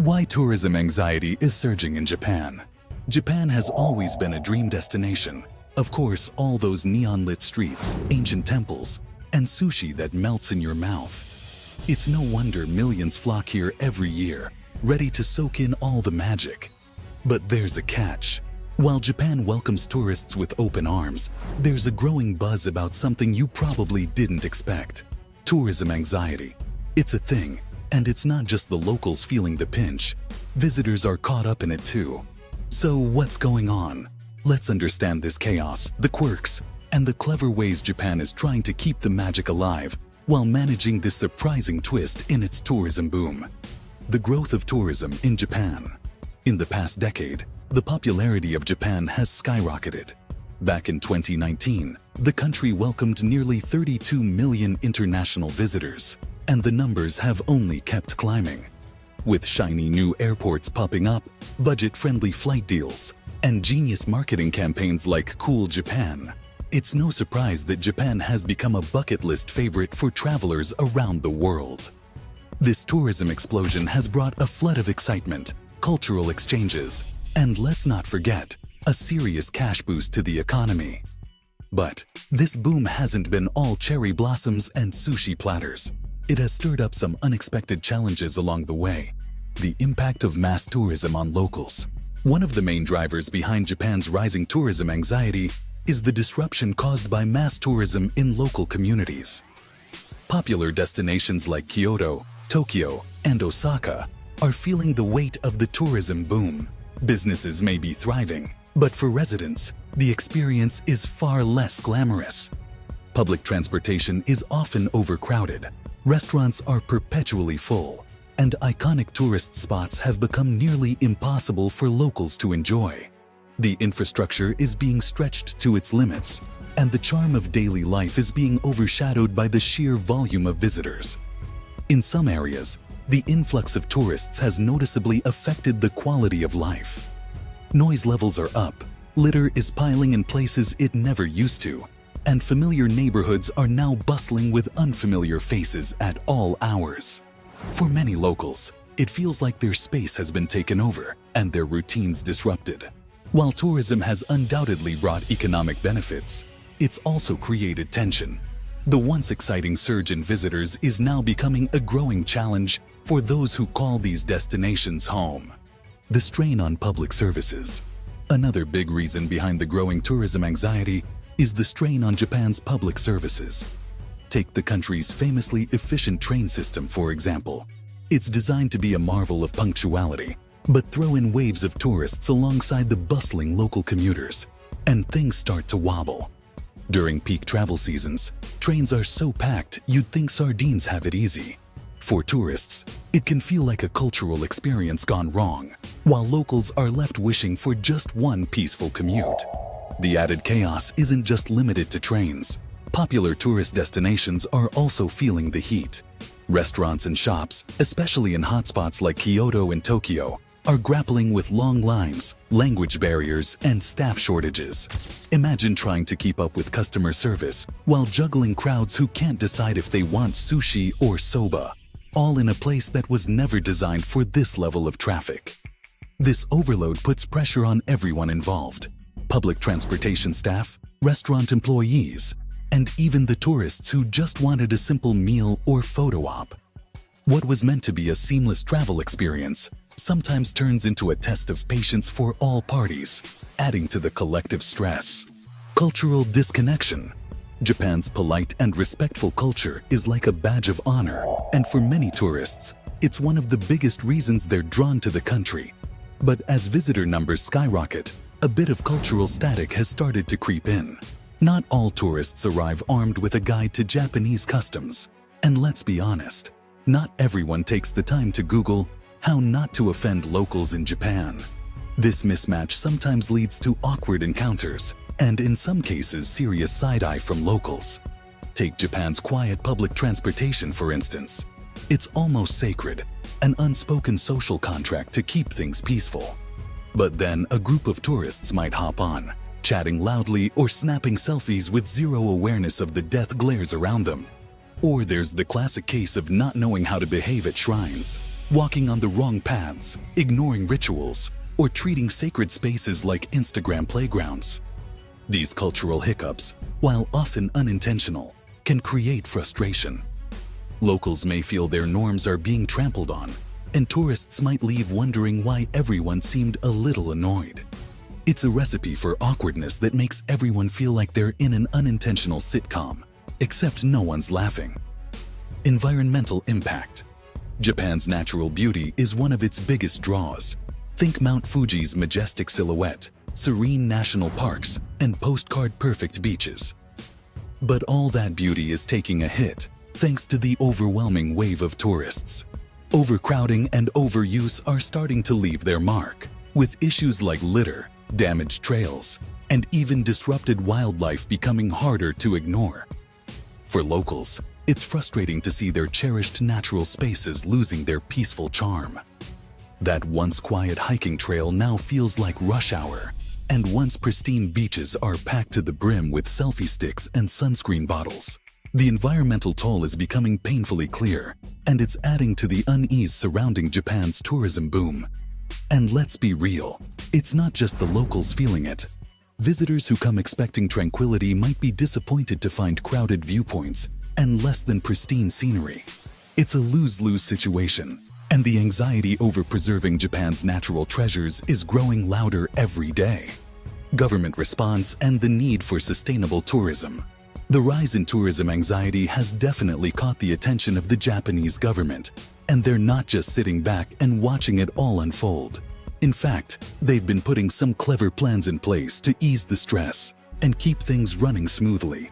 Why tourism anxiety is surging in Japan. Japan has always been a dream destination. Of course, all those neon-lit streets, ancient temples, and sushi that melts in your mouth. It's no wonder millions flock here every year, ready to soak in all the magic. But there's a catch. While Japan welcomes tourists with open arms, there's a growing buzz about something you probably didn't expect. Tourism anxiety. It's a thing, and it's not just the locals feeling the pinch. Visitors are caught up in it too. So what's going on? Let's understand this chaos, the quirks, and the clever ways Japan is trying to keep the magic alive while managing this surprising twist in its tourism boom. The growth of tourism in Japan. In the past decade, the popularity of Japan has skyrocketed. Back in 2019, the country welcomed nearly 32 million international visitors, and the numbers have only kept climbing. With shiny new airports popping up, budget-friendly flight deals, and genius marketing campaigns like Cool Japan, it's no surprise that Japan has become a bucket list favorite for travelers around the world. This tourism explosion has brought a flood of excitement, cultural exchanges, and let's not forget, a serious cash boost to the economy. But this boom hasn't been all cherry blossoms and sushi platters. It has stirred up some unexpected challenges along the way. The impact of mass tourism on locals. One of the main drivers behind Japan's rising tourism anxiety is the disruption caused by mass tourism in local communities. Popular destinations like Kyoto, Tokyo, and Osaka are feeling the weight of the tourism boom. Businesses may be thriving, but for residents, the experience is far less glamorous. Public transportation is often overcrowded, restaurants are perpetually full, and iconic tourist spots have become nearly impossible for locals to enjoy. The infrastructure is being stretched to its limits, and the charm of daily life is being overshadowed by the sheer volume of visitors. In some areas, the influx of tourists has noticeably affected the quality of life. Noise levels are up, litter is piling in places it never used to, and familiar neighborhoods are now bustling with unfamiliar faces at all hours. For many locals, it feels like their space has been taken over and their routines disrupted. While tourism has undoubtedly brought economic benefits, it's also created tension. The once exciting surge in visitors is now becoming a growing challenge for those who call these destinations home. The strain on public services. Another big reason behind the growing tourism anxiety is the strain on Japan's public services. Take the country's famously efficient train system, for example. It's designed to be a marvel of punctuality, but throw in waves of tourists alongside the bustling local commuters, and things start to wobble. During peak travel seasons, trains are so packed you'd think sardines have it easy. For tourists, it can feel like a cultural experience gone wrong, while locals are left wishing for just one peaceful commute. The added chaos isn't just limited to trains. Popular tourist destinations are also feeling the heat. Restaurants and shops, especially in hotspots like Kyoto and Tokyo, are grappling with long lines, language barriers, and staff shortages. Imagine trying to keep up with customer service while juggling crowds who can't decide if they want sushi or soba, all in a place that was never designed for this level of traffic. This overload puts pressure on everyone involved: public transportation staff, restaurant employees, and even the tourists who just wanted a simple meal or photo op. What was meant to be a seamless travel experience sometimes turns into a test of patience for all parties, adding to the collective stress. Cultural disconnection. Japan's polite and respectful culture is like a badge of honor, and for many tourists, it's one of the biggest reasons they're drawn to the country. But as visitor numbers skyrocket, a bit of cultural static has started to creep in. Not all tourists arrive armed with a guide to Japanese customs. And let's be honest, not everyone takes the time to Google how not to offend locals in Japan. This mismatch sometimes leads to awkward encounters, and in some cases serious side-eye from locals. Take Japan's quiet public transportation, for instance. It's almost sacred, an unspoken social contract to keep things peaceful. But then a group of tourists might hop on, chatting loudly or snapping selfies with zero awareness of the death glares around them. Or there's the classic case of not knowing how to behave at shrines. walking on the wrong paths, ignoring rituals, or treating sacred spaces like Instagram playgrounds. These cultural hiccups, while often unintentional, can create frustration. Locals may feel their norms are being trampled on, and tourists might leave wondering why everyone seemed a little annoyed. It's a recipe for awkwardness that makes everyone feel like they're in an unintentional sitcom, except no one's laughing. Environmental impact. Japan's natural beauty is one of its biggest draws. Think Mount Fuji's majestic silhouette, serene national parks, and postcard-perfect beaches. But all that beauty is taking a hit thanks to the overwhelming wave of tourists. Overcrowding and overuse are starting to leave their mark, with issues like litter, damaged trails, and even disrupted wildlife becoming harder to ignore. For locals, it's frustrating to see their cherished natural spaces losing their peaceful charm. That once quiet hiking trail now feels like rush hour, and once pristine beaches are packed to the brim with selfie sticks and sunscreen bottles. The environmental toll is becoming painfully clear, and it's adding to the unease surrounding Japan's tourism boom. And let's be real, it's not just the locals feeling it. Visitors who come expecting tranquility might be disappointed to find crowded viewpoints and less than pristine scenery. It's a lose-lose situation, and the anxiety over preserving Japan's natural treasures is growing louder every day. Government response and the need for sustainable tourism. The rise in tourism anxiety has definitely caught the attention of the Japanese government, and they're not just sitting back and watching it all unfold. In fact, they've been putting some clever plans in place to ease the stress and keep things running smoothly.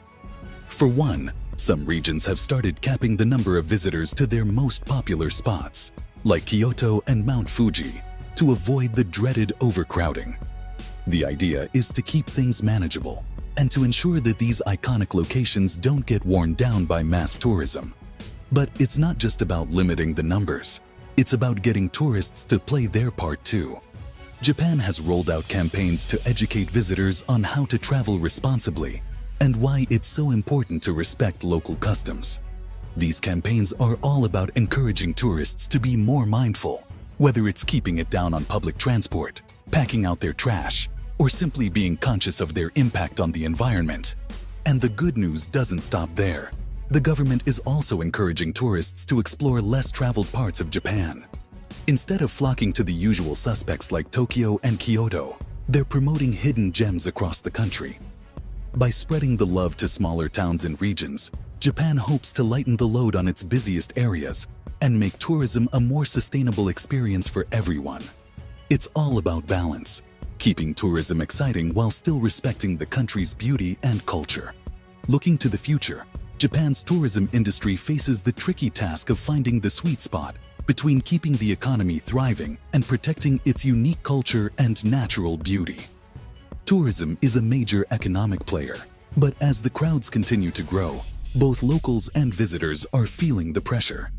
For one, some regions have started capping the number of visitors to their most popular spots, like Kyoto and Mount Fuji, to avoid the dreaded overcrowding. The idea is to keep things manageable and to ensure that these iconic locations don't get worn down by mass tourism. But it's not just about limiting the numbers, it's about getting tourists to play their part too. Japan has rolled out campaigns to educate visitors on how to travel responsibly and why it's so important to respect local customs. These campaigns are all about encouraging tourists to be more mindful, whether it's keeping it down on public transport, packing out their trash, or simply being conscious of their impact on the environment. And the good news doesn't stop there. The government is also encouraging tourists to explore less traveled parts of Japan. Instead of flocking to the usual suspects like Tokyo and Kyoto, they're promoting hidden gems across the country. By spreading the love to smaller towns and regions, Japan hopes to lighten the load on its busiest areas and make tourism a more sustainable experience for everyone. It's all about balance, keeping tourism exciting while still respecting the country's beauty and culture. Looking to the future, Japan's tourism industry faces the tricky task of finding the sweet spot between keeping the economy thriving and protecting its unique culture and natural beauty. Tourism is a major economic player, but as the crowds continue to grow, both locals and visitors are feeling the pressure.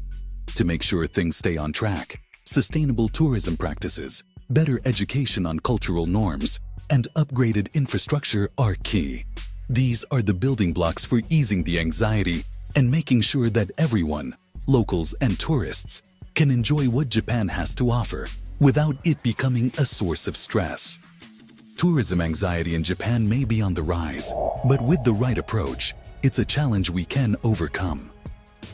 To make sure things stay on track, sustainable tourism practices, better education on cultural norms, and upgraded infrastructure are key. These are the building blocks for easing the anxiety and making sure that everyone, locals and tourists, can enjoy what Japan has to offer without it becoming a source of stress. Tourism anxiety in Japan may be on the rise, but with the right approach, it's a challenge we can overcome.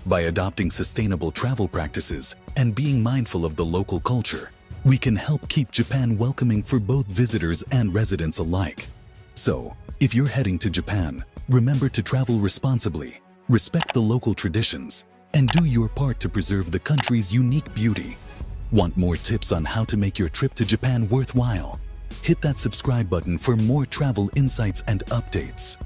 By adopting sustainable travel practices and being mindful of the local culture, we can help keep Japan welcoming for both visitors and residents alike. So, if you're heading to Japan, remember to travel responsibly, respect the local traditions, and do your part to preserve the country's unique beauty. Want more tips on how to make your trip to Japan worthwhile? Hit that subscribe button for more travel insights and updates.